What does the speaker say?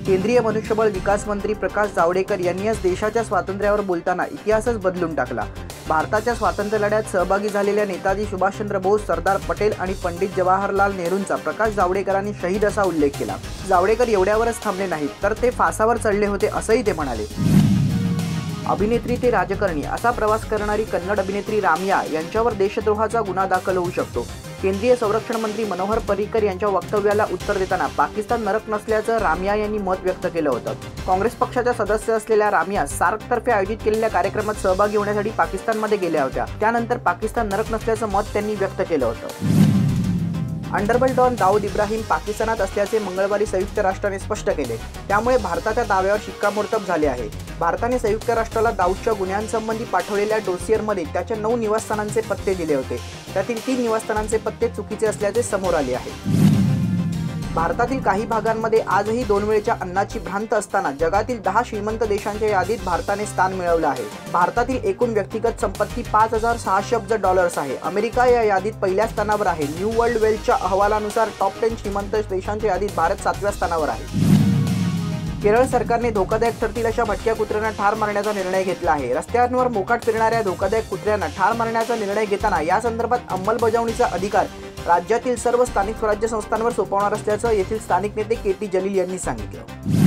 केंद्रीय मनुष्यबळ विकास मंत्री प्रकाश जावडेकर यांनी आज देशाच्या स्वातंत्र्यावर बोलताना इतिहासच बदलून टाकला। भारताच्या स्वातंत्र्य लढ्यात सहभागी झालेल्या नेताजी सुभाषचंद्र बोस, सरदार पटेल आणि पंडित जवाहरलाल नेहरूंचा प्रकाश जावडेकरांनी शहीद असा उल्लेख केला। जावडेकर एवढ्यावरच थांबले नाहीत, तर ते फासावर चढले होते असंही ते म्हणाले। अभिनेत्री ते राजकारणी असा प्रवास करणारी कन्नड अभिनेत्री राम्या यांच्यावर देशद्रोहाचा गुन्हा दाखल होऊ शकतो। केंद्रीय संरक्षण मंत्री मनोहर पर्रिकर यांच्या वक्तव्याला उत्तर देताना पाकिस्तान नरक नसल्याचं राम्या यांनी मत व्यक्त केलं होतं। काँग्रेस पक्षाच्या सदस्य असलेल्या राम्या सार्कतर्फे आयोजित केलेल्या कार्यक्रमात सहभागी होण्यासाठी पाकिस्तानमध्ये गेल्या होत्या। त्यानंतर पाकिस्तान नरक नसल्याचं मत त्यांनी व्यक्त केलं होतं। अंडरवर्ल्ड डॉन दाऊद इब्राहिम पाकिस्तानात असल्याचे मंगळवारी संयुक्त राष्ट्राने स्पष्ट केले। त्यामुळे भारताच्या दाव्यावर शिक्कामोर्तब झाले आहे। भारताने संयुक्त राष्ट्राला दाऊदच्या गुन्ह्यांसंबंधी पाठवलेल्या डोसियरमध्ये त्याच्या 9 निवासस्थानांचे पत्ते दिले होते। त्यातील 3 निवासस्थानांचे पत्ते चुकीचे असल्याचे समोर आले आहे। भारतातील काही भागांमध्ये आजही 2 वेळच्या अन्नाची भ्रांत असताना जगातील 10 श्रीमंत देशांच्या यादीत भारताने स्थान मिळवलं आहे। भारतातील एकूण व्यक्तिगत संपत्ती $5,600 अब्ज आहे। अमेरिका या यादीत पहिल्या स्थानावर आहे। न्यू वर्ल्ड वेल्थच्या अहवालानुसार टॉप 10 श्रीमंत देशांच्या यादीत भारत 7व्या स्थानावर आहे। केरळ सरकारने धोकादायक ठरतील अशा भटक्या कुत्र्यांना ठार मारण्याचा निर्णय घेतला आहे। रस्त्यांवर मोकाट फिरणाऱ्या धोकादायक कुत्र्यांना ठार मारण्याचा निर्णय घेताना या संदर्भात अंमलबजावणीचा अधिकार राज्यातील सर्व स्थानिक स्वराज्य संस्थांवर सोपवणार असल्याचं येथील स्थानिक नेते के टी जलील यांनी सांगितलं।